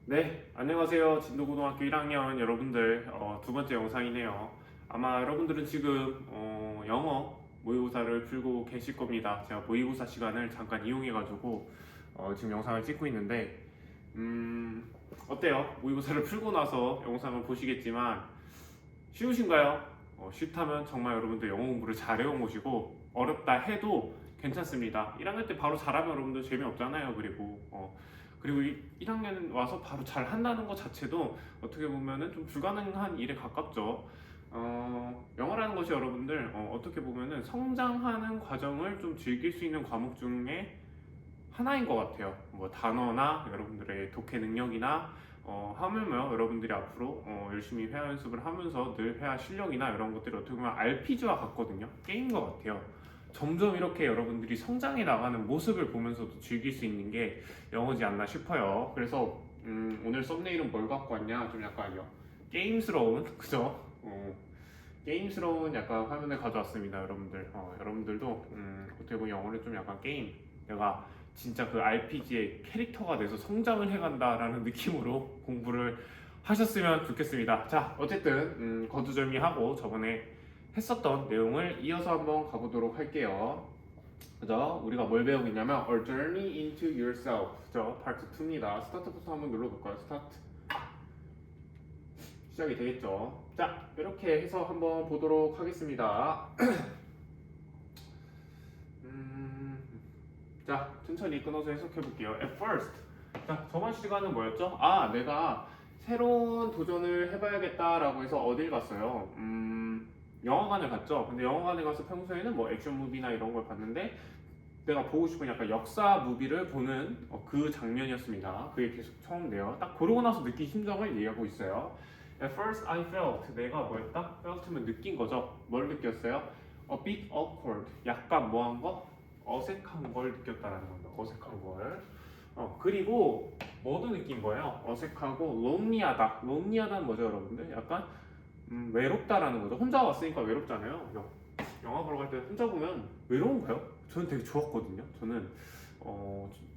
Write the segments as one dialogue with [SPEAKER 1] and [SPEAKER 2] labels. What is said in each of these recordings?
[SPEAKER 1] 네, 안녕하세요. 진도고등학교 1학년 여러분들, 두 번째 영상이네요. 아마 여러분들은 지금 영어 모의고사를 풀고 계실 겁니다. 제가 모의고사 시간을 잠깐 이용해가지고 지금 영상을 찍고 있는데, 어때요? 모의고사를 풀고 나서 영상을 보시겠지만 쉬우신가요? 쉽다면 정말 여러분들 영어 공부를 잘해온 것이고, 어렵다 해도 괜찮습니다. 1학년 때 바로 잘하면 여러분들 재미없잖아요. 그리고 1학년 와서 바로 잘 한다는 것 자체도 어떻게 보면은 좀 불가능한 일에 가깝죠. 영어라는 것이 여러분들 어떻게 보면은 성장하는 과정을 좀 즐길 수 있는 과목 중에 하나인 것 같아요. 뭐 단어나 여러분들의 독해 능력이나 하물며 여러분들이 앞으로 열심히 회화 연습을 하면서 늘 회화 실력이나 이런 것들이 어떻게 보면 RPG와 같거든요. 게임인 것 같아요. 점점 이렇게 여러분들이 성장해 나가는 모습을 보면서도 즐길 수 있는 게 영어지 않나 싶어요. 그래서 오늘 썸네일은 뭘 갖고 왔냐? 좀 약간요 게임스러운 그죠? 게임스러운 약간 화면을 가져왔습니다, 여러분들. 여러분들도 어떻게 보면 영어를 좀 약간 게임, 내가 진짜 그 RPG의 캐릭터가 돼서 성장을 해간다라는 느낌으로 공부를 하셨으면 좋겠습니다. 자, 어쨌든 거두절미하고 저번에 했었던 내용을 이어서 한번 가보도록 할게요. 그죠? 우리가 뭘 배우겠냐면 A Journey into Yourself, 그죠? 파트 2입니다. 스타트부터 한번 눌러볼까요? 스타트. 시작이 되겠죠. 자, 이렇게 해서 한번 보도록 하겠습니다. 자, 천천히 끊어서 해석해 볼게요. At first. 자, 저번 시간은 뭐였죠? 내가 새로운 도전을 해봐야겠다라고 해서 어딜 갔어요? 영화관을 갔죠. 근데 영화관에 가서 평소에는 뭐 액션 무비나 이런 걸 봤는데 내가 보고 싶은 약간 역사 무비를 보는 그 장면이었습니다. 그게 계속 처음인데요. 딱 그러고 나서 느낀 심정을 얘기하고 있어요. At first I felt. 내가 뭐였다? felt면 느낀 거죠. 뭘 느꼈어요? A bit awkward. 약간 뭐한 거? 어색한 걸 느꼈다라는 겁니다. 어색한 걸. 그리고 뭐도 느낀 거예요? 어색하고 lonely하다. lonely하다는 뭐죠, 여러분들? 약간 외롭다라는 거죠. 혼자 왔으니까 외롭잖아요. 영화 보러 갈 때 혼자 보면 외로운가요? 저는 되게 좋았거든요. 저는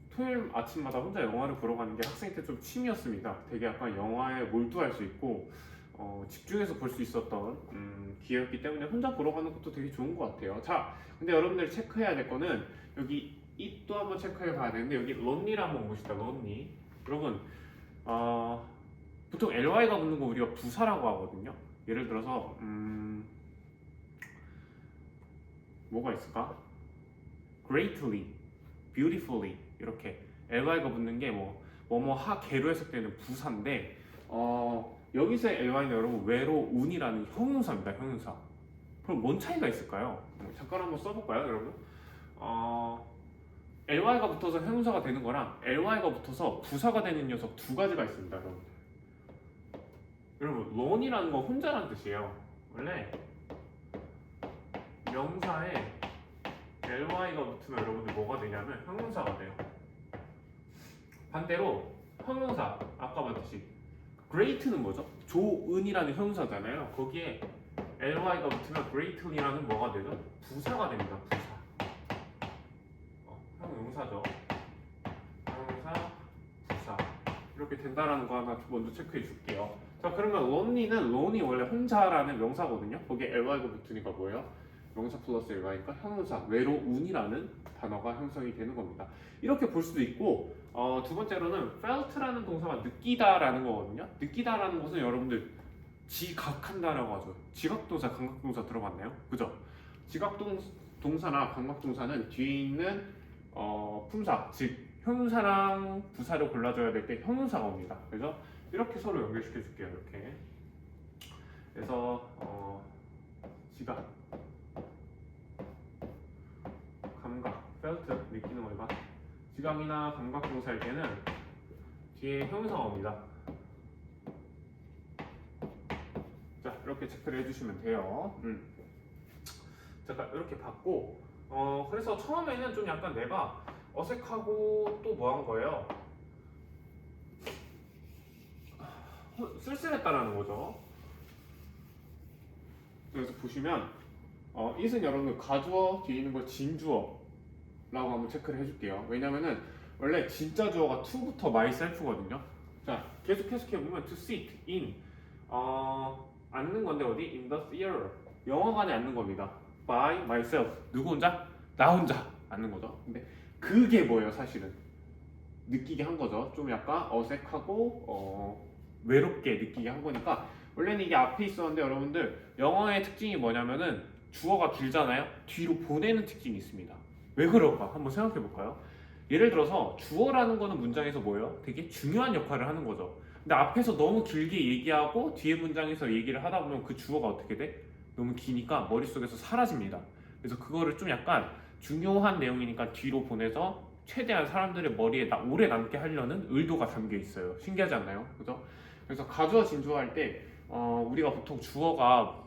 [SPEAKER 1] 토요일 아침마다 혼자 영화를 보러 가는 게 학생 때 좀 취미였습니다. 되게 약간 영화에 몰두할 수 있고 집중해서 볼 수 있었던 기회였기 때문에 혼자 보러 가는 것도 되게 좋은 것 같아요. 자, 근데 여러분들 체크해야 될 거는 여기 it도 한번 체크해 봐야 되는데 여기 lonely를 한번 봅시다. lonely. 여러분 보통 ly가 붙는 거 우리가 부사라고 하거든요. 예를 들어서 뭐가 있을까? greatly, beautifully 이렇게 ly가 붙는 게 뭐뭐 하게로 해석되는 부사인데 여기서의 ly는 여러분 외로운이라는 형용사입니다. 형용사. 그럼 뭔 차이가 있을까요? 잠깐 한번 써볼까요, 여러분? ly가 붙어서 형용사가 되는 거랑 ly가 붙어서 부사가 되는 녀석 두 가지가 있습니다, 여러분. 여러분, lone이라는 건 혼자라는 뜻이에요. 원래 명사에 ly가 붙으면 여러분들 뭐가 되냐면 형용사가 돼요. 반대로 형용사, 아까 봤듯이 great는 뭐죠? 좋은이라는 형용사잖아요. 거기에 ly가 붙으면 greatly라는 뭐가 되죠? 부사가 됩니다. 부사. 형용사죠. 형용사, 부사. 이렇게 된다라는 거 하나 먼저 체크해 줄게요. 자, 그러면 lonely 원래 혼자라는 명사거든요. 거기에 ly가 붙으니까 뭐예요? 명사 플러스 ly니까 형용사, 외로운이라는 단어가 형성이 되는 겁니다. 이렇게 볼 수도 있고 두 번째로는 felt라는 동사가 느끼다라는 거거든요. 느끼다라는 것은 여러분들 지각한다라고 하죠. 지각동사, 감각동사 들어봤나요? 그죠? 지각동사나 감각동사는 뒤에 있는 품사, 즉 형용사랑 부사를 골라줘야 될 때 형용사가 옵니다. 그래서 이렇게 서로 연결시켜 줄게요. 이렇게. 그래서 지각, 감각, felt 느끼는 거가 지각이나 감각 동사일 때는 뒤에 형용사가 옵니다. 자, 이렇게 체크를 해주시면 돼요. 잠깐 이렇게 봤고 그래서 처음에는 좀 약간 내가 어색하고 또 뭐 한 거예요? 쓸쓸했다라는 거죠. 그래서 보시면 it은 여러분 가주어 뒤에 있는 걸 진주어라고 한번 체크를 해줄게요. 왜냐면은 원래 진짜 주어가 to부터 myself거든요. 자, 계속 해석해 보면 to sit in 앉는 건데 어디? in the theater. 영화관에 앉는 겁니다. by myself. 누구 혼자? 나 혼자 앉는 거죠. 근데 그게 뭐예요, 사실은? 느끼게 한 거죠. 좀 약간 어색하고 외롭게 느끼게 한 거니까 원래는 이게 앞에 있었는데 여러분들 영어의 특징이 뭐냐면은 주어가 길잖아요. 뒤로 보내는 특징이 있습니다. 왜 그럴까? 한번 생각해 볼까요? 예를 들어서 주어라는 거는 문장에서 뭐예요? 되게 중요한 역할을 하는 거죠. 근데 앞에서 너무 길게 얘기하고 뒤에 문장에서 얘기를 하다 보면 그 주어가 어떻게 돼? 너무 기니까 머릿속에서 사라집니다. 그래서 그거를 좀 약간 중요한 내용이니까 뒤로 보내서 최대한 사람들의 머리에 오래 남게 하려는 의도가 담겨 있어요. 신기하지 않나요? 그죠? 그래서 가주어 진주어 할 때 우리가 보통 주어가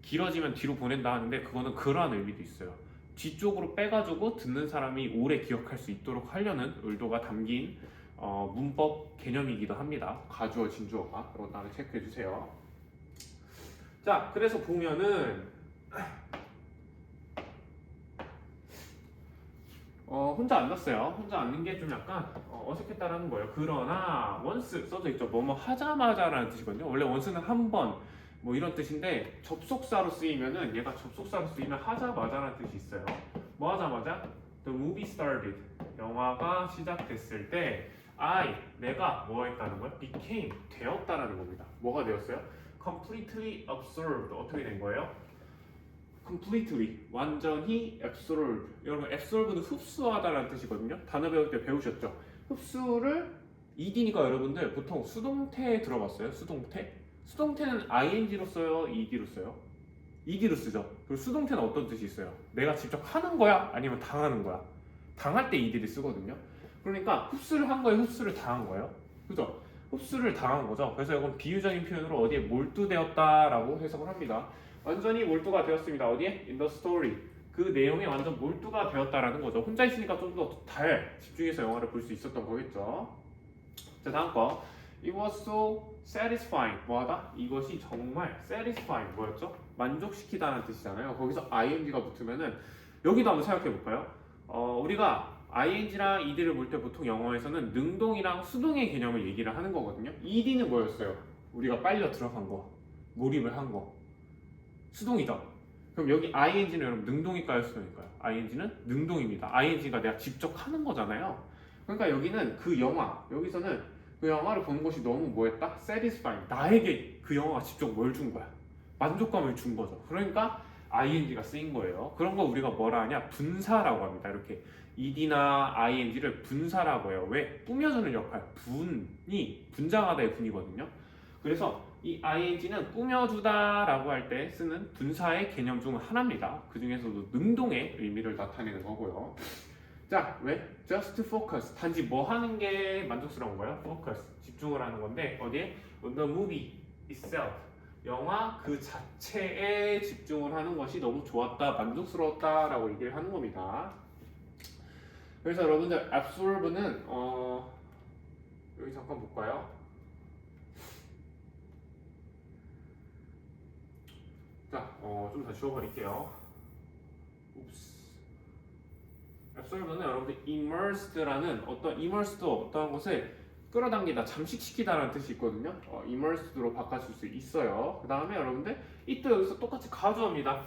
[SPEAKER 1] 길어지면 뒤로 보낸다 하는데 그거는 그러한 의미도 있어요. 뒤쪽으로 빼가지고 듣는 사람이 오래 기억할 수 있도록 하려는 의도가 담긴 문법 개념이기도 합니다. 가주어 진주어가. 이거 다음에 체크해 주세요. 자, 그래서 보면은 혼자 앉았어요. 혼자 앉는 게 좀 약간 어색했다라는 거예요. 그러나 once 써져 있죠. 뭐뭐 하자마자라는 뜻이거든요. 원래 once는 한 번 뭐 이런 뜻인데 접속사로 쓰이면은 얘가 접속사로 쓰이면 하자마자라는 뜻이 있어요. 뭐 하자마자 the movie started 영화가 시작됐을 때 내가 뭐 했다는 거야? became 되었다라는 겁니다. 뭐가 되었어요? completely absorbed 어떻게 된 거예요? completely 완전히 absorb 여러분 absorb는 흡수하다라는 뜻이거든요. 단어 배울 때 배우셨죠? 흡수를 ed니까 여러분들 보통 수동태 들어봤어요? 수동태는 ing로 써요? ed로 써요? ed로 쓰죠. 그리고 수동태는 어떤 뜻이 있어요? 내가 직접 하는 거야? 아니면 당하는 거야? 당할 때 ed를 쓰거든요. 그러니까 흡수를 한 거예요? 흡수를 당한 거예요? 그죠? 흡수를 당한 거죠. 그래서 이건 비유적인 표현으로 어디에 몰두되었다라고 해석을 합니다. 완전히 몰두가 되었습니다. 어디에? In the story. 그 내용에 완전 몰두가 되었다라는 거죠. 혼자 있으니까 좀 더 잘 집중해서 영화를 볼 수 있었던 거겠죠. 자, 다음 거. It was so satisfying. 뭐하다? 이것이 정말 satisfying. 뭐였죠? 만족시키다는 뜻이잖아요. 거기서 ing가 붙으면은 여기도 한번 생각해 볼까요? 우리가 ing랑 ed를 볼 때 보통 영어에서는 능동이랑 수동의 개념을 얘기를 하는 거거든요. ed는 뭐였어요? 우리가 빨려 들어간 거, 몰입을 한 거. 수동이죠. 그럼 여기 ing는 여러분 능동일까요? 수동일까요? ing는 능동입니다. ing가 내가 직접 하는 거잖아요. 그러니까 여기는 그 영화, 여기서는 그 영화를 보는 것이 너무 뭐였다? satisfying. 나에게 그 영화가 직접 뭘 준 거야? 만족감을 준 거죠. 그러니까 ing가 쓰인 거예요. 그런 거 우리가 뭐라 하냐? 분사라고 합니다. 이렇게 ed나 ing를 분사라고 해요. 왜? 꾸며주는 역할. 분이 분장하다의 분이거든요. 그래서 이 ing는 꾸며주다라고 할 때 쓰는 분사의 개념 중 하나입니다. 그 중에서도 능동의 의미를 나타내는 거고요. 자, 왜? Just focus. 단지 뭐 하는 게 만족스러운 거예요? Focus. 집중을 하는 건데 어디에? On the movie itself. 영화 그 자체에 집중을 하는 것이 너무 좋았다, 만족스러웠다라고 얘기를 하는 겁니다. 그래서 여러분들 absorb는 여기 잠깐 볼까요? 자, 좀 더 지워버릴게요. 옵스. absorb는 여러분들 immersed라는 어떠한 것을 끌어당기다, 잠식시키다라는 뜻이 있거든요. immersed로 바꿔줄 수 있어요. 그 다음에 여러분들 이또 여기서 똑같이 가주어입니다.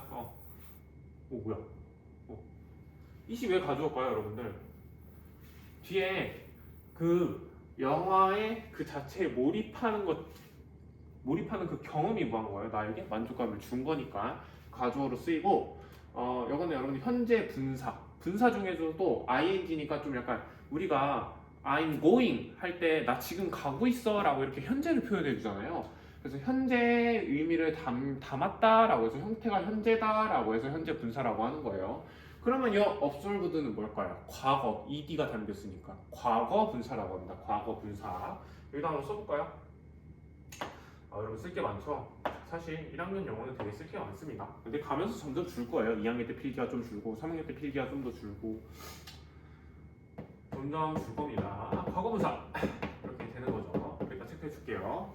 [SPEAKER 1] 뭐야? 이시 왜 가주어일까요, 여러분들? 뒤에 그 영화의 그 자체에 몰입하는 그 경험이 뭐한 거예요? 나에게 만족감을 준 거니까 가주어로 쓰이고 이거는 여러분들 현재 분사 중에서도 ing니까 좀 약간 우리가 I'm going 할 때 나 지금 가고 있어 라고 이렇게 현재를 표현해 주잖아요. 그래서 현재 의미를 담았다라고 해서 형태가 현재다라고 해서 현재 분사라고 하는 거예요. 그러면 이 absorbed는 뭘까요? 과거, ed가 담겼으니까 과거 분사라고 합니다. 과거 분사. 여기다 한번 써볼까요? 여러분 쓸 게 많죠? 사실 1학년 영어는 되게 쓸 게 많습니다. 근데 가면서 점점 줄 거예요. 2학년 때 필기가 좀 줄고 3학년 때 필기가 좀 더 줄고 점점 줄 겁니다. 과거분사 이렇게 되는 거죠. 일단 체크해 줄게요.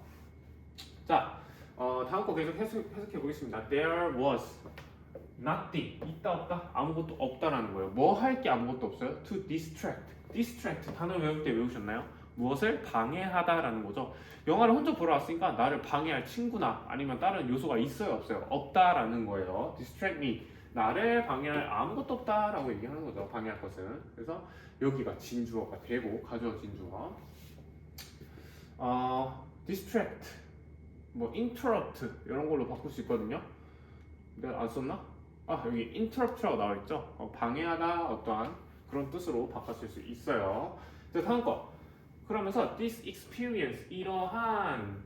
[SPEAKER 1] 자, 다음 거 계속 해석해 보겠습니다. There was nothing. 있다 없다? 아무것도 없다라는 거예요. 뭐 할 게 아무것도 없어요? To distract. distract 단어 외울 때 외우셨나요? 무엇을 방해하다라는 거죠. 영화를 혼자 보러 왔으니까 나를 방해할 친구나 아니면 다른 요소가 있어요, 없어요? 없다라는 거예요. distract me. 나를 방해할 아무것도 없다라고 얘기하는 거죠. 방해할 것은. 그래서 여기가 진주어가 되고 가주어진 주어. distract, 뭐 interrupt 이런 걸로 바꿀 수 있거든요. 내가 안 썼나? 여기 interrupt라고 나와 있죠. 방해하다 어떠한 그런 뜻으로 바꿔쓸 수 있어요. 자, 다음 거. 그러면서 this experience 이러한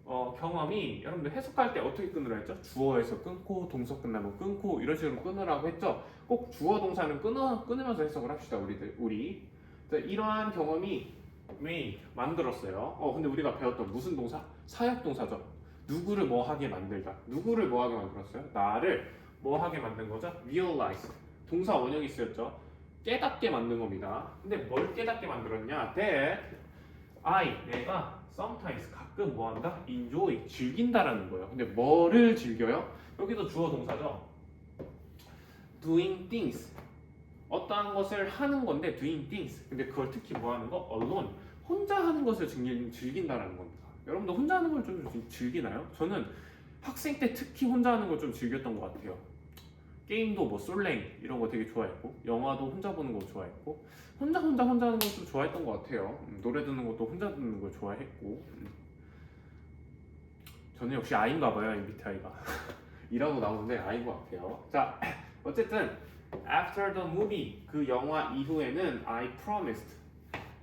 [SPEAKER 1] 경험이 여러분들 해석할 때 어떻게 끊으라 했죠? 주어에서 끊고 동사 끝나면 끊고 이런 식으로 끊으라고 했죠. 꼭 주어 동사는 끊으면서 해석을 합시다. 우리. 자, 이러한 경험이 만들었어요. 근데 우리가 배웠던 무슨 동사? 사역 동사죠. 누구를 뭐 하게 만들다. 누구를 뭐 하게 만들었어요? 나를 뭐 하게 만든 거죠? realize. 동사 원형이 쓰였죠. 깨닫게 만든 겁니다. 근데 뭘 깨닫게 만들었냐? that 내가 sometimes 가끔 뭐 한다? enjoy 즐긴다라는 거예요. 근데 뭐를 즐겨요? 여기도 주어 동사죠. doing things 어떠한 것을 하는 건데 doing things. 근데 그걸 특히 뭐 하는 거? alone 혼자 하는 것을 즐긴다라는 겁니다. 여러분도 혼자 하는 걸 좀 즐기나요? 저는 학생 때 특히 혼자 하는 걸 좀 즐겼던 것 같아요. 게임도 뭐 솔랭 이런 거 되게 좋아했고 영화도 혼자 보는 거 좋아했고 혼자 하는 거 좀 좋아했던 것 같아요. 노래 듣는 것도 혼자 듣는 거 좋아했고 저는 역시 아이인가 봐요. MBTI가 이라고 나오는데 아이인 것 같아요. 자, 어쨌든 after the movie 그 영화 이후에는 I promised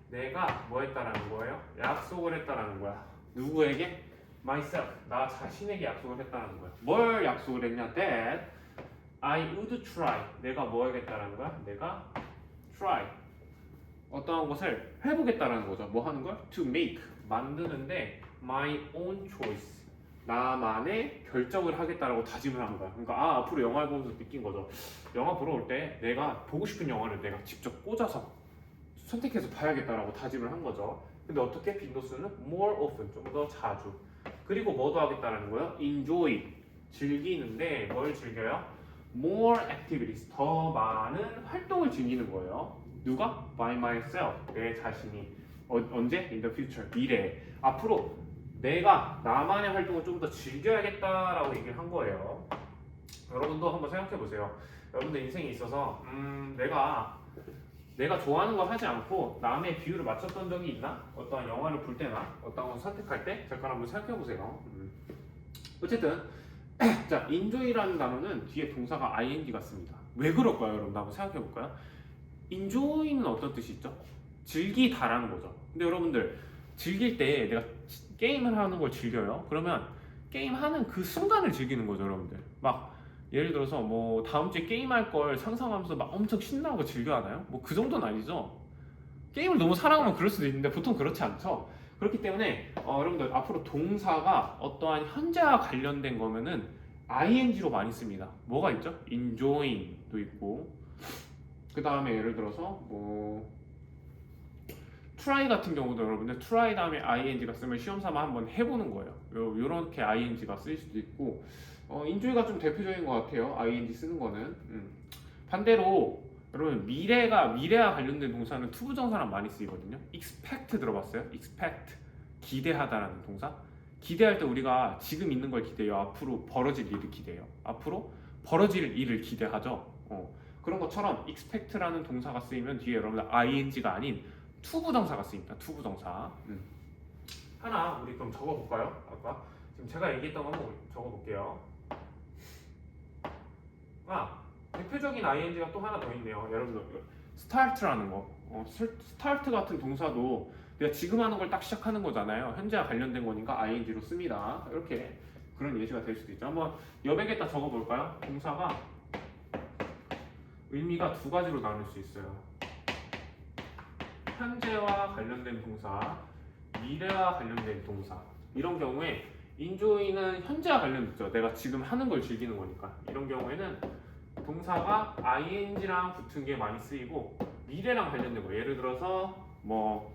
[SPEAKER 1] 내가 뭐 했다라는 거예요? 약속을 했다라는 거야. 누구에게? myself 나 자신에게 약속을 했다라는 거야. 뭘 약속을 했냐? that I would try 내가 뭐 하겠다라는 거야? 내가 try 어떠한 것을 해보겠다라는 거죠. 뭐 하는 걸? to make 만드는데 my own choice 나만의 결정을 하겠다라고 다짐을 한 거야. 그러니까 앞으로 영화를 보면서 느낀 거죠. 영화 보러 올 때 내가 보고 싶은 영화를 내가 직접 꽂아서 선택해서 봐야겠다라고 다짐을 한 거죠. 근데 어떻게? 빈도수는 more often 좀 더 자주. 그리고 뭐도 하겠다라는 거예요? enjoy 즐기는데 뭘 즐겨요? more activities 더 많은 활동을 즐기는 거예요. 누가? by myself 내 자신이 언제? in the future 미래에 앞으로 내가 나만의 활동을 좀 더 즐겨야겠다라고 얘기를 한 거예요. 여러분도 한번 생각해 보세요. 여러분들 인생에 있어서 내가 좋아하는 걸 하지 않고 남의 비율을 맞췄던 적이 있나? 어떠한 영화를 볼 때나 어떠한 걸 선택할 때 잠깐 한번 생각해 보세요. 어쨌든 자, enjoy라는 단어는 뒤에 동사가 ing가 씁니다. 왜 그럴까요, 여러분? 한번 생각해 볼까요? enjoy는 어떤 뜻이 있죠? 즐기다라는 거죠. 근데 여러분들 즐길 때 내가 게임을 하는 걸 즐겨요. 그러면 게임하는 그 순간을 즐기는 거죠, 여러분들. 막 예를 들어서 뭐 다음 주에 게임할 걸 상상하면서 막 엄청 신나고 즐겨 하나요? 뭐 그 정도는 아니죠. 게임을 너무 사랑하면 그럴 수도 있는데 보통 그렇지 않죠. 그렇기 때문에 여러분들 앞으로 동사가 어떠한 현재와 관련된 거면은 ing로 많이 씁니다. 뭐가 있죠? enjoying도 있고 그 다음에 예를 들어서 뭐 try 같은 경우도 여러분들 try 다음에 ing가 쓰면 시험 삼아 한번 해보는 거예요. 요렇게 ing가 쓰일 수도 있고 enjoy가 좀 대표적인 것 같아요. ing 쓰는 거는 반대로 여러분 미래와 관련된 동사는 투부정사랑 많이 쓰이거든요. expect 들어봤어요? expect 기대하다라는 동사. 기대할 때 우리가 지금 있는 걸 기대해요. 앞으로 벌어질 일을 기대해요. 앞으로 벌어질 일을 기대하죠. 그런 것처럼 expect라는 동사가 쓰이면 뒤에 여러분들 ing가 아닌 투부정사가 쓰입니다. 투부정사. 하나 우리 그럼 적어볼까요? 아까 지금 제가 얘기했던 거 한번 적어볼게요. 대표적인 ing가 또 하나 더 있네요. 여러분들 start라는 거. start 같은 동사도 내가 지금 하는 걸 딱 시작하는 거잖아요. 현재와 관련된 거니까 ing로 씁니다. 이렇게 그런 예시가 될 수도 있죠. 한번 여백에다 적어볼까요? 동사가 의미가 두 가지로 나눌 수 있어요. 현재와 관련된 동사, 미래와 관련된 동사. 이런 경우에 enjoy는 현재와 관련됐죠. 내가 지금 하는 걸 즐기는 거니까. 이런 경우에는 동사가 ing랑 붙은 게 많이 쓰이고 미래랑 관련된 거. 예를 들어서 뭐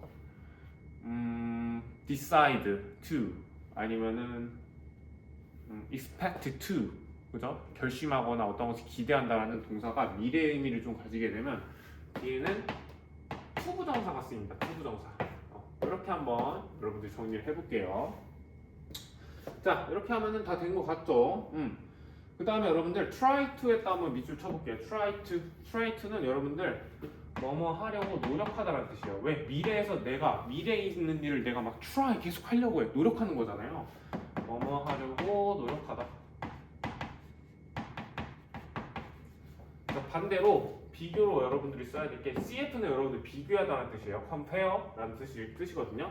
[SPEAKER 1] decide to 아니면은 expect to 그죠? 결심하거나 어떤 것을 기대한다라는 동사가 미래 의미를 좀 가지게 되면 뒤에는 투부정사가 쓰입니다. 투부정사. 이렇게 한번 여러분들 정리를 해볼게요. 자, 이렇게 하면은 다 된 것 같죠? 그 다음에 여러분들 try to에다 한번 밑줄 쳐볼게요. try to는 여러분들 뭐뭐 하려고 노력하다라는 뜻이에요. 왜? 미래에서 내가 미래에 있는 일을 내가 막 try 계속 하려고 해. 노력하는 거잖아요. 뭐뭐 하려고 노력하다. 반대로 비교로 여러분들이 써야 될 게 CF는 여러분들 비교하다는 뜻이에요. compare라는 뜻이거든요.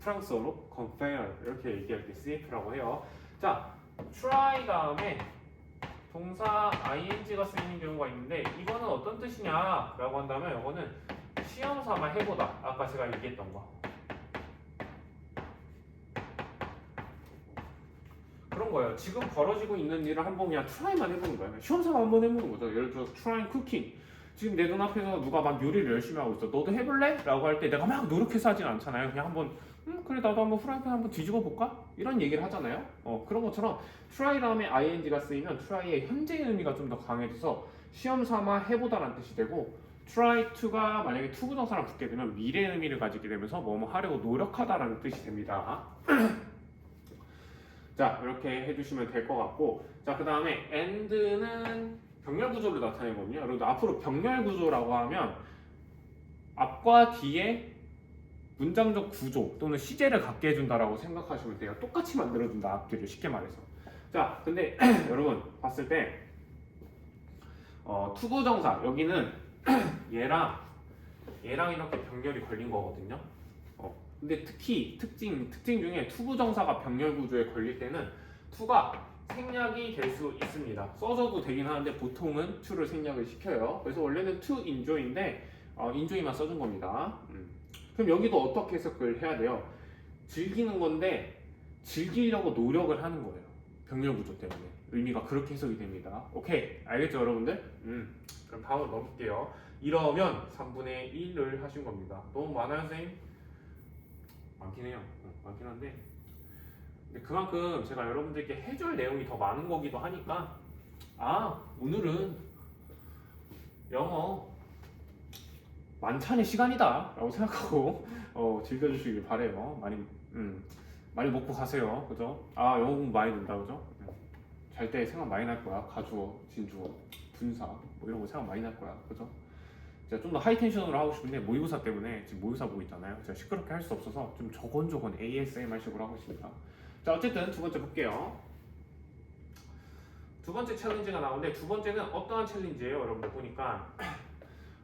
[SPEAKER 1] 프랑스어로 compare 이렇게 얘기할 때 CF라고 해요. 자, try 다음에 동사 ing가 쓰이는 경우가 있는데 이거는 어떤 뜻이냐라고 한다면 이거는 시험 삼아 해보다. 아까 제가 얘기했던 거. 그런 거예요. 지금 벌어지고 있는 일을 한번 그냥 트라이만 해보는 거예요. 시험 삼아 한번 해보는 거죠. 예를 들어서 trying cooking. 지금 내 눈앞에서 누가 막 요리를 열심히 하고 있어. 너도 해볼래? 라고 할 때 내가 막 노력해서 하진 않잖아요. 그냥 한번 그래 나도 한번 프라이팬 한번 뒤집어 볼까? 이런 얘기를 하잖아요. 그런 것처럼 try 다음에 ing가 쓰이면 try의 현재의 의미가 좀 더 강해져서 시험 삼아 해보다라는 뜻이 되고 try to가 만약에 to 부정사랑 붙게 되면 미래의 의미를 가지게 되면서 뭐뭐 하려고 노력하다라는 뜻이 됩니다. 자, 이렇게 해주시면 될 것 같고, 자, 그 다음에 and는 병렬 구조를 나타내거든요. 여러분들 앞으로 병렬 구조라고 하면 앞과 뒤에 문장적 구조 또는 시제를 갖게 해준다라고 생각하시면 돼요. 똑같이 만들어준다, 앞뒤를 쉽게 말해서. 자, 근데 여러분 봤을 때 투부정사 여기는 얘랑 이렇게 병렬이 걸린 거거든요. 근데 특히 특징 중에 투부정사가 병렬 구조에 걸릴 때는 to가 생략이 될 수 있습니다. 써줘도 되긴 하는데 보통은 to를 생략을 시켜요. 그래서 원래는 to enjoy인데 enjoy만 써준 겁니다. 그럼 여기도 어떻게 해석을 해야 돼요? 즐기는 건데 즐기려고 노력을 하는 거예요. 병렬 구조 때문에 의미가 그렇게 해석이 됩니다. 오케이, 알겠죠 여러분들? 그럼 다음으로 넘길게요. 이러면 3분의 1을 하신 겁니다. 너무 많아요 선생님? 많긴 해요. 많긴 한데 근데 그만큼 제가 여러분들께 해줄 내용이 더 많은 거기도 하니까 오늘은 영어 만찬의 시간이다 라고 생각하고 즐겨주시길 바래요. 많이 먹고 가세요. 그죠? 영어 공부 많이 된다 그죠? 잘 때 생각 많이 날 거야. 가주어, 진주어, 분사 뭐 이런 거 생각 많이 날 거야. 그죠? 제가 좀 더 하이텐션으로 하고 싶은데 모의고사 때문에 지금 모의고사 보고 있잖아요. 제가 시끄럽게 할 수 없어서 좀 조곤조곤 ASMR 식으로 하고 있습니다. 자, 어쨌든 두 번째 볼게요. 두 번째 챌린지가 나오는데 두 번째는 어떠한 챌린지예요? 여러분들 보니까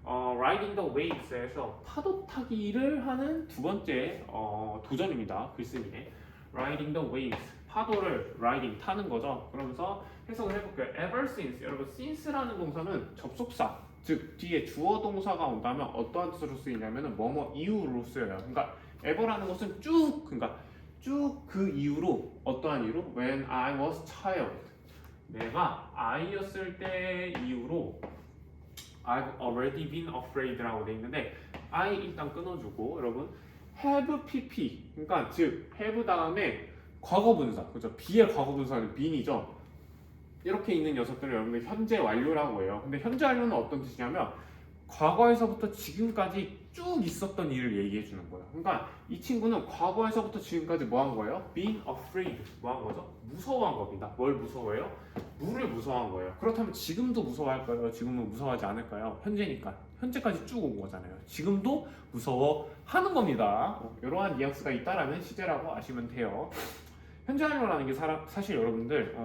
[SPEAKER 1] Riding the Waves에서 파도 타기를 하는 두 번째 도전입니다. 글쓰기에 Riding the Waves, 파도를 riding 타는 거죠. 그러면서 해석을 해볼게요. Ever since, 여러분 since라는 동사는 접속사, 즉 뒤에 주어 동사가 온다면 어떠한 뜻으로 쓰이냐면은 뭐뭐 이유로 쓰여요. 그러니까 ever라는 것은 쭉 그 이후로 어떠한 이유로 when I was child, 내가 아이였을 때 이후로 I've already been afraid라고 돼 있는데 I 일단 끊어주고 여러분 have pp, 그러니까 즉 have 다음에 과거분사, 그죠? be의 과거분사는 been이죠. 이렇게 있는 녀석들을 여러분들 현재 완료라고 해요. 근데 현재 완료는 어떤 뜻이냐면 과거에서부터 지금까지 쭉 있었던 일을 얘기해 주는 거예요. 그러니까 이 친구는 과거에서부터 지금까지 뭐 한 거예요? Been afraid, 뭐 한 거죠? 무서워한 겁니다. 뭘 무서워해요? 물을 무서워한 거예요. 그렇다면 지금도 무서워할까요? 지금은 무서워하지 않을까요? 현재니까. 현재까지 쭉 온 거잖아요. 지금도 무서워하는 겁니다. 이러한 뉘앙스가 있다라는 시제라고 아시면 돼요. 현재 완료라는 게 사실 여러분들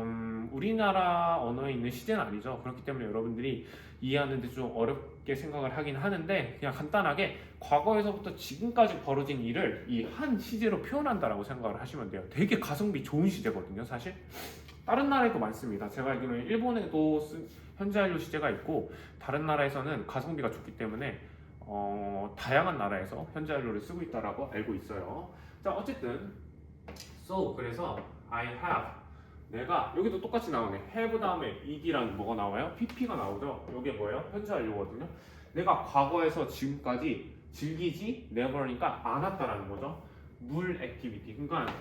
[SPEAKER 1] 우리나라 언어에 있는 시제는 아니죠. 그렇기 때문에 여러분들이 이해하는데 좀 어렵게 생각을 하긴 하는데 그냥 간단하게 과거에서부터 지금까지 벌어진 일을 이 한 시제로 표현한다라고 생각을 하시면 돼요. 되게 가성비 좋은 시제거든요. 사실 다른 나라에도 많습니다. 제가 알기로는 일본에도 현재 완료 시제가 있고 다른 나라에서는 가성비가 좋기 때문에 다양한 나라에서 현재 완료를 쓰고 있다라고 알고 있어요. 자, 어쨌든 So, 그래서 I have, 내가 여기도 똑같이 나오네. have 다음에 ed랑 뭐가 나와요? pp가 나오죠. 이게 뭐예요? 현재 완료거든요. 내가 과거에서 지금까지 즐기지 never니까 않았다라는 거죠. 물 액티비티, 그러니까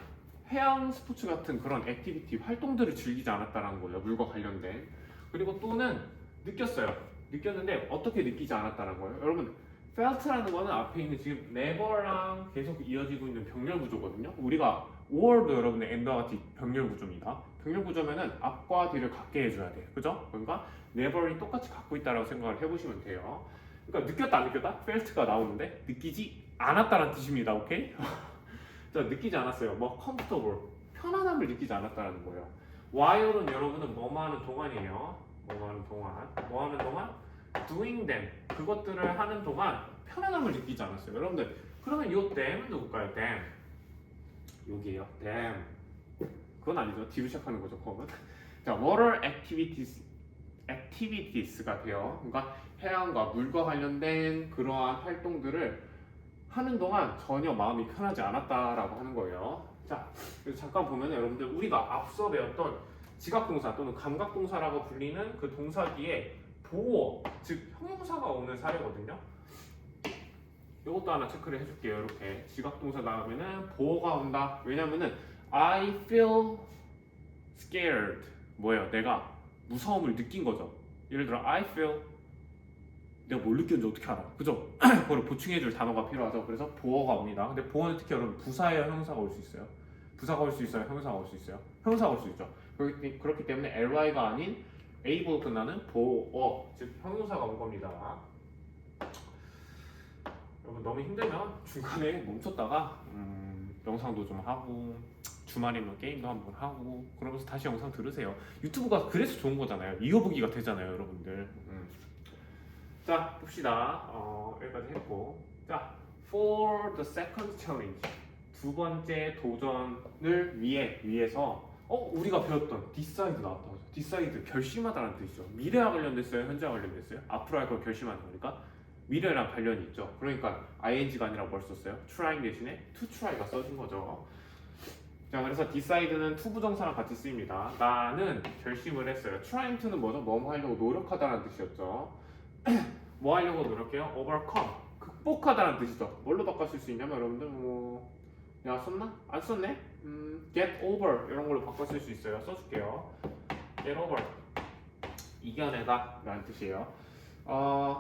[SPEAKER 1] 해양 스포츠 같은 그런 액티비티 활동들을 즐기지 않았다라는 거예요. 물과 관련된. 그리고 또는 느꼈어요. 느꼈는데 어떻게 느끼지 않았다는 거예요? 여러분 felt라는 거는 앞에 있는 지금 never랑 계속 이어지고 있는 병렬 구조거든요. 우리가 or도 여러분의 and와 같이 병렬 구조입니다. 병렬 구조면은 앞과 뒤를 같게 해줘야 돼. 그죠? 그러니까 never이 똑같이 갖고 있다라고 생각을 해보시면 돼요. 그러니까 느꼈다 안 느꼈다? felt가 나오는데 느끼지 않았다는 뜻입니다. 오케이? 자, 느끼지 않았어요. 뭐 comfortable, 편안함을 느끼지 않았다는 거예요. while은 여러분은 뭐뭐 하는 동안이에요. 뭐뭐 하는 동안. 뭐 하는 동안? doing them. 그것들을 하는 동안 편안함을 느끼지 않았어요. 여러분들, 그러면 요 them은 누굴까요? them. 여기에요. them. 그건 아니죠. D로 시작하는 거죠. 그거는. 자, water activities가 돼요. 그러니까 해양과 물과 관련된 그러한 활동들을 하는 동안 전혀 마음이 편하지 않았다라고 하는 거예요. 자, 그래서 잠깐 보면 여러분들 우리가 앞서 배웠던 지각동사 또는 감각동사라고 불리는 그 동사 뒤에 보어, 즉 형용사가 오는 사례거든요. 이것도 하나 체크를 해줄게요. 이렇게 지각동사 다음에는 보어가 온다. 왜냐면은 I feel scared. 뭐예요? 내가 무서움을 느낀 거죠. 예를 들어 I feel, 내가 뭘 느꼈는지 어떻게 알아? 그죠? 그걸 보충해줄 단어가 필요하죠. 그래서 보어가 옵니다. 근데 보어는 특히 여러분 부사예요, 형용사가 올 수 있어요? 부사가 올 수 있어요, 형용사가 올 수 있어요? 형용사가 올 수 있죠. 그렇기 때문에 ly가 아닌 ab로 끝나는 보어, 즉 형용사가 온 겁니다. 여러분 너무 힘들면 중간에 멈췄다가 영상도 좀 하고 주말이면 게임도 한번 하고 그러면서 다시 영상 들으세요. 유튜브가 그래서 좋은 거잖아요. 이어보기가 되잖아요, 여러분들. 자, 봅시다. 여기까지 했고, 자, for the second challenge, 두 번째 도전을 위해서 우리가 배웠던 decide 나왔다. decide 결심하다라는 뜻이죠. 미래와 관련됐어요, 현재와 관련됐어요? 앞으로 할 걸 결심하는 거니까 미래랑 관련이 있죠. 그러니까 ing가 아니라 뭘 썼어요? trying 대신에 to try가 써진 거죠. 자, 그래서 decide는 투부정사랑 같이 쓰입니다. 나는 결심을 했어요. trying to는 뭐죠? 뭐뭐 하려고 노력하다라는 뜻이었죠. 뭐 하려고 노력해요? overcome, 극복하다라는 뜻이죠. 뭘로 바꿔 쓸 수 있냐면 여러분들 내가 썼나? 안 썼네? get over 이런 걸로 바꿔 쓸 수 있어요. 써줄게요. get over, 이겨내다 라는 뜻이에요.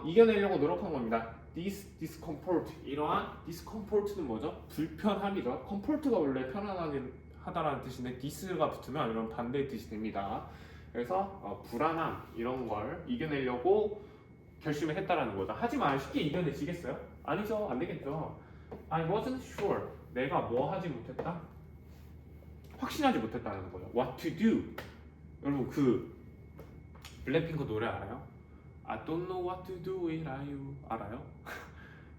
[SPEAKER 1] 이겨내려고 노력한 겁니다. discomfort, 이러한 discomfort는 뭐죠? 불편함이죠. comfort가 원래 편안하다라는 뜻인데 dis가 붙으면 이런 반대의 뜻이 됩니다. 그래서 불안함 이런 걸 이겨내려고 결심을 했다라는 거죠. 하지만 쉽게 이겨내지겠어요? 아니죠. 안 되겠죠. I wasn't sure. 내가 뭐 하지 못했다? 확신하지 못했다는 거예요. What to do. 여러분 그 블랙핑크 노래 알아요? I don't know what to do with you. 알아요?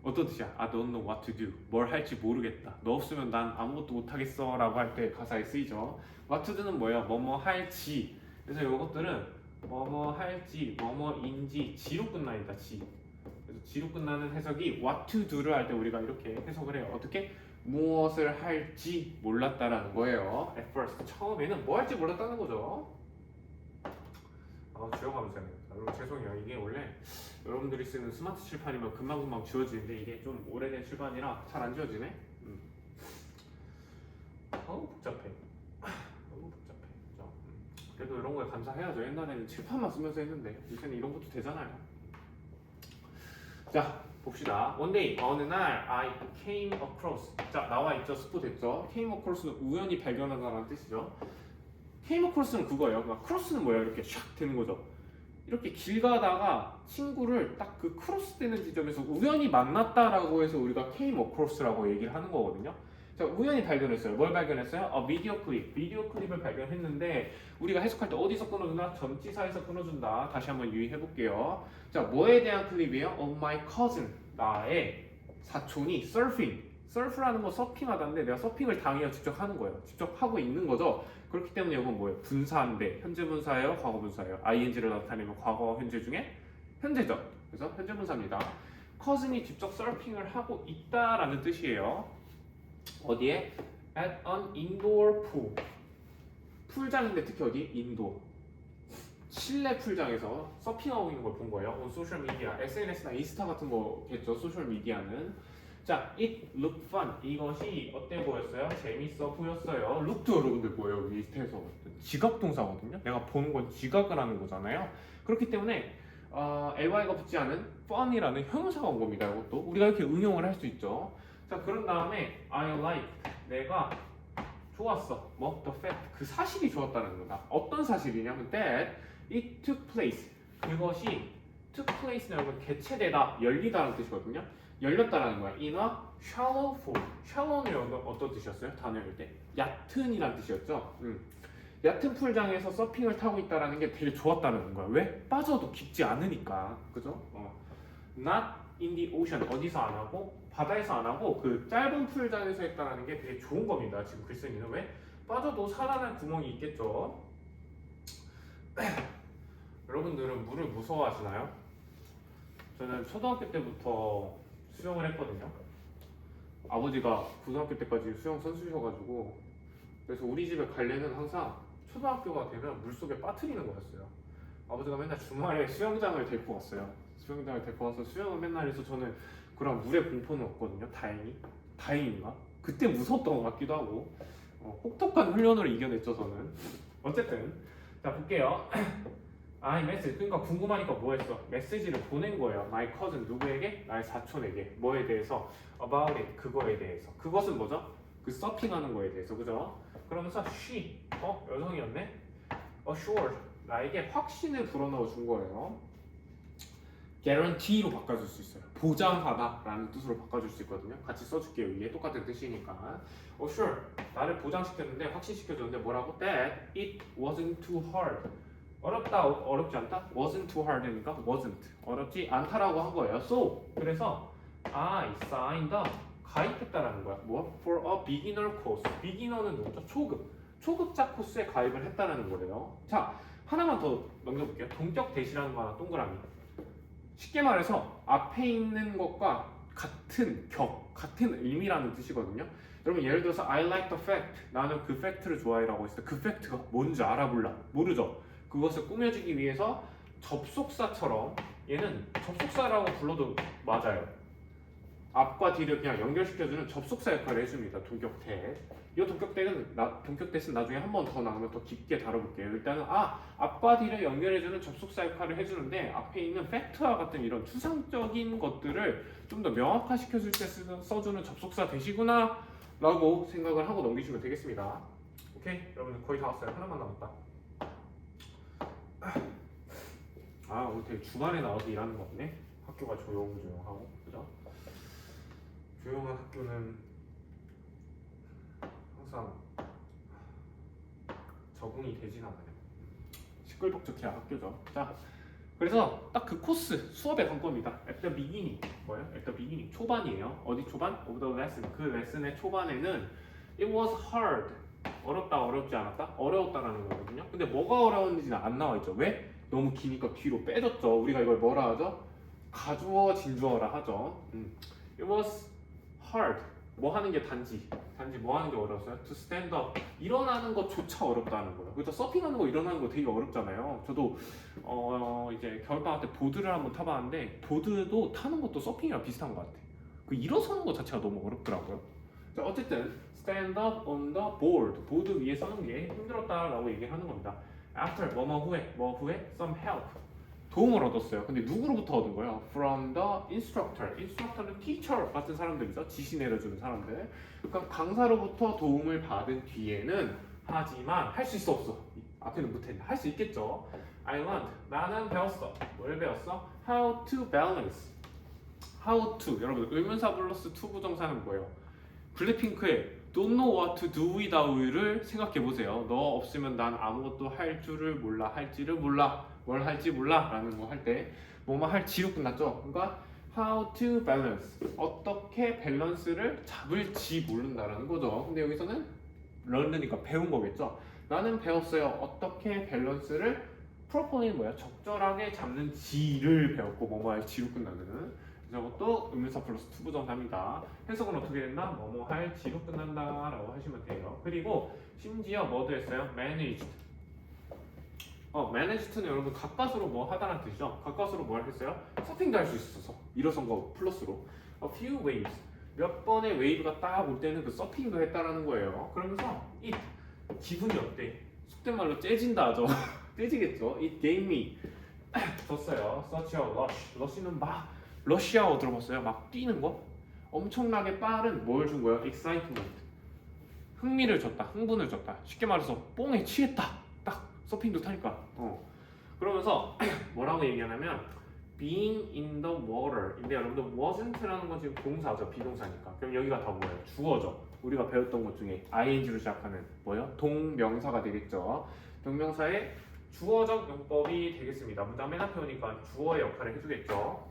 [SPEAKER 1] 어떤 뜻이야? I don't know what to do. 뭘 할지 모르겠다. 너 없으면 난 아무것도 못하겠어 라고 할 때 가사에 쓰이죠. What to do는 뭐예요? 뭐뭐 할지. 그래서 이것들은 뭐뭐 할지, 뭐뭐인지 지로 끝나있다. 지. 그래서 지로 끝나는 해석이 what to do를 할 때 우리가 이렇게 해석을 해요. 어떻게? 무엇을 할지 몰랐다라는 거예요. At first, 처음에는 뭐 할지 몰랐다는 거죠. 지워가면서 해야 되겠다. 여러분 죄송해요. 이게 원래 여러분들이 쓰는 스마트 칠판이면 금방금방 지워지는데 이게 좀 오래된 칠판이라 잘 안 지워지네. 복잡해. 너무 복잡해. 그죠? 그래도 이런 거에 감사해야죠. 옛날에는 칠판만 쓰면서 했는데 요새는 이런 것도 되잖아요. 자, 봅시다. One day, 어느 날 I came across. 자, 나와 있죠. 스포 됐죠. came across는 우연히 발견하다라는 뜻이죠. came across는 그거예요. 그러니까 cross는 뭐예요? 이렇게 샥 되는 거죠. 이렇게 길 가다가 친구를 딱 그 크로스 되는 지점에서 우연히 만났다라고 해서 우리가 came across라고 얘기를 하는 거거든요. 자, 우연히 발견했어요. 뭘 발견했어요? 비디오 클립. 비디오 클립을 발견했는데 우리가 해석할 때 어디서 끊어주나? 전치사에서 끊어준다. 다시 한번 유의해볼게요. 자, 뭐에 대한 클립이에요? Of my cousin. 나의 사촌이 surfing. surf라는 거 서핑하다인데 내가 서핑을 당해서 직접 하는 거예요. 직접 하고 있는 거죠. 그렇기 때문에 이건 뭐예요? 분사인데 현재 분사예요? 과거 분사예요? ing를 나타내면 과거, 현재 중에 현재죠. 그래서 현재 분사입니다. cousin이 직접 서핑을 하고 있다라는 뜻이에요. 어디에? At an indoor pool. 풀장인데 특히 어디? 인도. 실내 풀장에서 서핑하고 있는 걸 본 거예요. 소셜 미디어, SNS나 인스타 같은 거겠죠. 소셜 미디어는. 자, it looked fun. 이것이 어때 보였어요? 재밌어 보였어요. look도 여러분들 뭐예요? 밑에서 지각 동사거든요. 내가 보는 건 지각을 하는 거잖아요. 그렇기 때문에 ly가 붙지 않은 fun이라는 형용사가 온 겁니다. 이것도 우리가 이렇게 응용을 할 수 있죠. 자, 그런 다음에 I like 내가 좋았어. 뭐 the fact 그 사실이 좋았다는 거다. 어떤 사실이냐면 that it took place 그것이 took place는 여러분 개최되다, 열리다라는 뜻이거든요. 열렸다라는 거야. in a shallow pool. shallow는 여러분 어떤 뜻이었어요? 단어일 때 얕은이라는 뜻이었죠. 얕은 풀장에서 서핑을 타고 있다라는 게 되게 좋았다는 거야. 왜? 빠져도 깊지 않으니까. 그죠? Not in the ocean. 어디서 안 하고? 바다에서 안 하고 그 짧은 풀장에서 했다라는 게 되게 좋은 겁니다. 지금 글쓴이는 왜? 빠져도 살아날 구멍이 있겠죠. 여러분들은 물을 무서워하시나요? 저는 초등학교 때부터 수영을 했거든요. 아버지가 고등학교 때까지 수영 선수셔가지고 그래서 우리 집에 갈래는 항상 초등학교가 되면 물속에 빠뜨리는 거였어요. 아버지가 맨날 주말에 수영장을 데리고 왔어요. 수영장을 데리고 와서 수영을 맨날 해서 저는 그런 물에 공포는 없거든요. 다행인가? 그때 무서웠던 것 같기도 하고 혹독한 훈련으로 이겨냈죠 저는. 어쨌든 자 볼게요. I message 그러니까 궁금하니까 뭐 했어? 메시지를 보낸 거예요. My cousin 누구에게? 나의 사촌에게. 뭐에 대해서? About it 그거에 대해서. 그것은 뭐죠? 그 서핑하는 거에 대해서 그죠? 그러면서 she 여성이었네. Assure 나에게 확신을 불어넣어 준 거예요. guarantee로 바꿔줄 수 있어요. 보장하다 라는 뜻으로 바꿔줄 수 있거든요. 같이 써줄게요. 위에 똑같은 뜻이니까. Assure 나를 보장시켰는데 확신시켜줬는데 뭐라고? That it wasn't too hard 어렵다, 어렵지 않다? wasn't too hard니까 wasn't 어렵지 않다라고 한 거예요. So 그래서 I signed up 가입했다라는 거야. 뭐? For a beginner course. beginner는 누구죠? 초급자 코스에 가입을 했다라는 거예요. 자, 하나만 더 넘겨볼게요. 동격 대시라는 거 하나 동그라미. 쉽게 말해서 앞에 있는 것과 같은 의미라는 뜻이거든요. 여러분 예를 들어서 I like the fact 나는 그 팩트를 좋아해라고 했을 때 그 팩트가 뭔지 알아볼라 모르죠. 그것을 꾸며주기 위해서 접속사처럼 얘는 접속사라고 불러도 맞아요. 앞과 뒤를 그냥 연결시켜주는 접속사 역할을 해줍니다. 동격태. 이 동격태는 나중에 한 번 더 나오면 더 깊게 다뤄볼게요. 일단은 앞과 뒤를 연결해주는 접속사 역할을 해주는데 앞에 있는 팩트와 같은 이런 추상적인 것들을 좀 더 명확화시켜줄 때 써주는 접속사 되시구나 라고 생각을 하고 넘기시면 되겠습니다. 오케이? 여러분 거의 다 왔어요. 하나만 남았다. 오늘 되게 주말에 나와서 일하는 거 같네. 학교가 조용조용하고 그죠? 조용한 학교는 항상 적응이 되진 않아요. 시끌벅적해야 학교죠. 자, 그래서 딱 그 코스 수업의 관건입니다. At the beginning 뭐예요? At the beginning 초반이에요. 어디 초반? Of the lesson 그 레슨의 초반에는 it was hard 어렵다 어렵지 않았다? 어려웠다라는 거거든요. 근데 뭐가 어려웠는지는 안 나와 있죠. 왜? 너무 기니까 뒤로 빼졌죠. 우리가 이걸 뭐라 하죠? 가주어 진주어라 하죠. It was hard 뭐 하는 게 단지 뭐 하는 게 어려웠어요? To stand up 일어나는 것조차 어렵다는 거예요. 그래서 서핑하는 거 일어나는 거 되게 어렵잖아요. 저도 이제 겨울방학 때 보드를 한번 타봤는데 보드도 타는 것도 서핑이랑 비슷한 것 같아. 그 일어서는 것 자체가 너무 어렵더라고요. 자, 어쨌든 stand up on the board 보드 위에 서는 게 힘들었다라고 얘기하는 겁니다. After 뭐 후에 some help 도움을 얻었어요. 근데 누구로부터 얻은 거예요? From the instructor. instructor는 teacher 같은 사람들이죠. 지시 내려주는 사람들. 그러니까 강사로부터 도움을 받은 뒤에는 하지만 할 수 있어 없어? 앞에는 못했는데 할 수 있겠죠. I learned. 나는 배웠어. 뭘 배웠어? How to balance. How to. 여러분 의문사 플러스 to 부정사는 뭐예요? 블랙핑크의 Don't know what to do without you를 생각해보세요. 너 없으면 난 아무것도 할 줄을 몰라. 할지를 몰라. 뭘 할지 몰라 라는 거 할 때 뭐만 할지로 끝났죠. 그러니까 how to balance 어떻게 밸런스를 잡을지 모른다라는 거죠. 근데 여기서는 learn니까 배운 거겠죠. 나는 배웠어요. 어떻게 밸런스를 properly는 뭐야? 적절하게 잡는지를 배웠고 뭐뭐 할지로 끝나는 이것도 의문사 플러스 to 부정사입니다. 해석은 어떻게 됐나? 뭐뭐 할지로 끝난다 라고 하시면 돼요. 그리고 심지어 뭐도 했어요? managed managed는 여러분 가까스로 뭐 하다라는 뜻이죠. 가까스로 뭘 했어요? 서핑도 할 수 있어서 일어선 거 플러스로 a few waves 몇 번의 웨이브가 딱 올 때는 그 서핑도 했다라는 거예요. 그러면서 it 기분이 어때? 속된 말로 째진다 하죠. 째지겠죠. It gave me 줬어요. Such a rush. rush는 막 러시아어 들어봤어요? 막 뛰는 거? 엄청나게 빠른 뭘 준 거예요? excitement. 흥미를 줬다. 흥분을 줬다. 쉽게 말해서 뽕에 취했다. 딱 서핑도 타니까. 그러면서 뭐라고 얘기하냐면 being in the water. 근데 여러분들 wasn't라는 건 지금 동사죠. 비동사니까. 그럼 여기가 다 뭐예요? 주어죠. 우리가 배웠던 것 중에 ing로 시작하는 뭐예요? 동명사가 되겠죠. 동명사의 주어적 용법이 되겠습니다. 문장 맨 앞에 오니까 주어의 역할을 해주겠죠.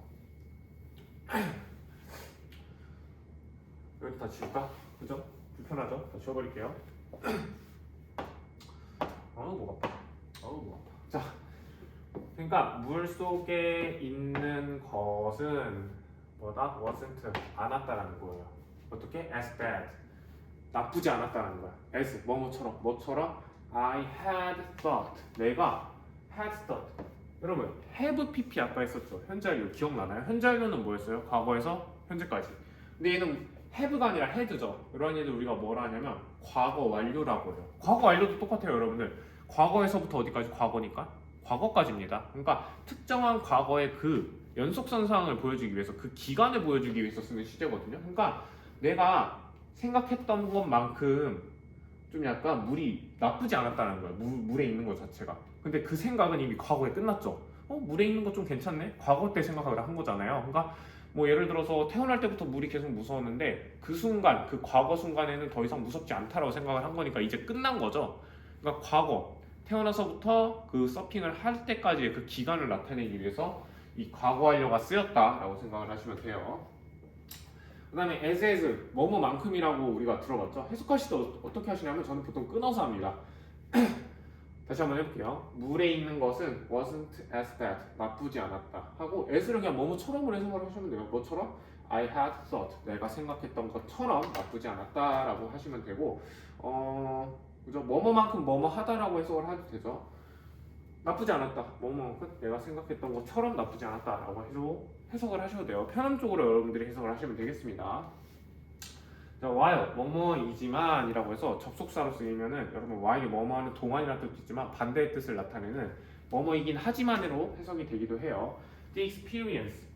[SPEAKER 1] 여기도 다 지울까? 그죠? 불편하죠? 다 지워버릴게요. 목 아파. 목 아파. 자, 그러니까 물 속에 있는 것은 뭐다? wasn't 않았다라는 거예요. 어떻게? as bad. 나쁘지 않았다는 거야. as 뭐처럼? I had thought. 내가 had thought. 여러분, have pp 아까 했었죠. 현재 완료 기억나나요? 현재 완료는 뭐였어요? 과거에서 현재까지. 근데 얘는 have가 아니라 had죠. 이런 애들 우리가 뭐라 하냐면 과거 완료라고 해요. 과거 완료도 똑같아요, 여러분들. 과거에서부터 어디까지? 과거니까 과거까지입니다. 그러니까 특정한 과거의 그 연속선상을 보여주기 위해서 그 기간을 보여주기 위해서 쓰는 시제거든요. 그러니까 내가 생각했던 것만큼 좀 약간 물이 나쁘지 않았다는 거예요. 물에 있는 것 자체가. 근데 그 생각은 이미 과거에 끝났죠. 물에 있는 거 좀 괜찮네? 과거 때 생각을 한 거잖아요. 그러니까 뭐 예를 들어서 태어날 때부터 물이 계속 무서웠는데 그 순간, 그 과거 순간에는 더 이상 무섭지 않다라고 생각을 한 거니까 이제 끝난 거죠. 그러니까 과거, 태어나서부터 그 서핑을 할 때까지의 그 기간을 나타내기 위해서 이 과거 완료가 쓰였다라고 생각을 하시면 돼요. 그 다음에 as 뭐뭐만큼이라고 우리가 들어봤죠. 해석하실 때 어떻게 하시냐면 저는 보통 끊어서 합니다. 다시 한번 해볼게요. 물에 있는 것은 wasn't as bad. 나쁘지 않았다 하고 as를 그냥 뭐뭐처럼으로 해석을 하시면 돼요. 뭐처럼? I had thought. 내가 생각했던 것처럼 나쁘지 않았다라고 하시면 되고 그죠? 뭐뭐만큼 뭐뭐하다라고 해석을 해도 되죠. 나쁘지 않았다. 뭐뭐만큼 내가 생각했던 것처럼 나쁘지 않았다라고 해석을 하셔도 돼요. 편한 쪽으로 여러분들이 해석을 하시면 되겠습니다. 자, while 뭐뭐이지만 이라고 해서 접속사로 쓰이면은 여러분 while이 뭐뭐하는 동안이라는 뜻도 있지만 반대의 뜻을 나타내는 뭐뭐이긴 하지만으로 해석이 되기도 해요. The experience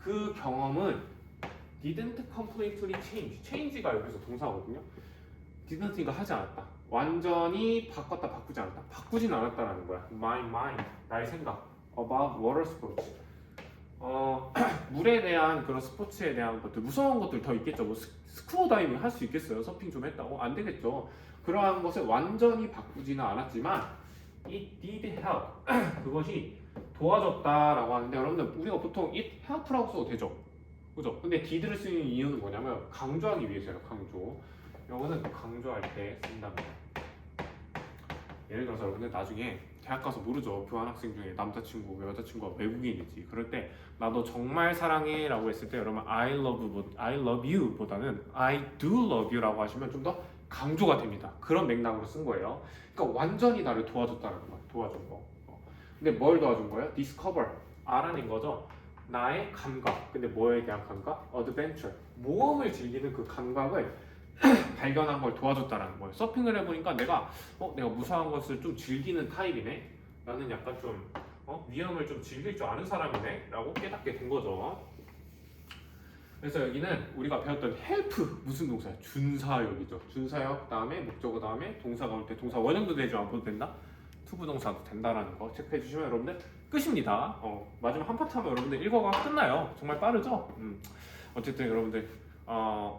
[SPEAKER 1] 그 경험은 didn't completely change. change가 여기서 동사거든요. didn't가 하지 않았다. 완전히 바꿨다, 바꾸지 않았다. 바꾸진 않았다라는 거야. My mind 나의 생각 about water sports. 물에 대한 그런 스포츠에 대한 것들, 무서운 것들 더 있겠죠. 뭐 스쿠버 다이빙 할 수 있겠어요? 서핑 좀 했다고? 안 되겠죠. 그러한 것을 완전히 바꾸지는 않았지만 it did help. 그것이 도와줬다라고 하는데 여러분들 우리가 보통 it help라고 써도 되죠. 그죠? 근데 did를 쓰는 이유는 뭐냐면 강조하기 위해서예요. 강조. 이거는 강조할 때 쓴답니다. 예를 들어서 여러분들 나중에 대학 가서 모르죠. 교환학생 중에 남자친구, 여자친구가 외국인이지. 그럴 때 나 너 정말 사랑해 라고 했을 때 여러분 I love you 보다는 I do love you 라고 하시면 좀 더 강조가 됩니다. 그런 맥락으로 쓴 거예요. 그러니까 완전히 나를 도와줬다는 거야. 도와준 거. 근데 뭘 도와준 거예요? discover 알아낸 거죠. 나의 감각. 근데 뭐에 대한 감각? adventure 모험을 즐기는 그 감각을 발견한 걸 도와줬다라는 거예요. 서핑을 해보니까 내가 무서운 것을 좀 즐기는 타입이네. 나는 약간 좀 위험을 좀 즐길 줄 아는 사람이네 라고 깨닫게 된 거죠. 그래서 여기는 우리가 배웠던 help 무슨 동사야? 준사역이죠. 준사역 다음에 목적어 다음에 동사가 올 때 동사 원형도 되죠. 안 보도 된다? 투부동사도 된다라는 거 체크해 주시면 여러분들 끝입니다. 마지막 한 파트 하면 여러분들 일과가 끝나요. 정말 빠르죠? 어쨌든 여러분들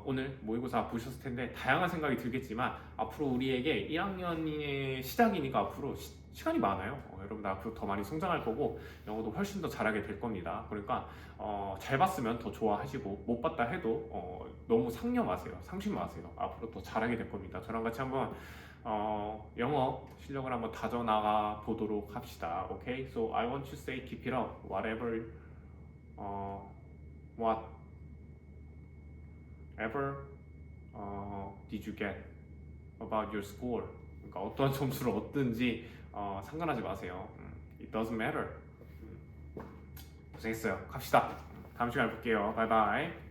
[SPEAKER 1] 오늘 모의고사 보셨을 텐데 다양한 생각이 들겠지만 앞으로 우리에게 1학년의 시작이니까 앞으로 시간이 많아요. 여러분들 앞으로 더 많이 성장할 거고 영어도 훨씬 더 잘하게 될 겁니다. 그러니까 잘 봤으면 더 좋아하시고 못 봤다 해도 너무 상념 마세요. 상심 마세요. 앞으로 더 잘하게 될 겁니다. 저랑 같이 한번 영어 실력을 한번 다져나가 보도록 합시다. Okay? So I want to say keep it up. Whatever whatever did you get about your score? 그러니까 어떠한 점수를 얻든지 상관하지 마세요. It doesn't matter. 고생했어요. 갑시다. 다음 시간에 볼게요. 바이바이.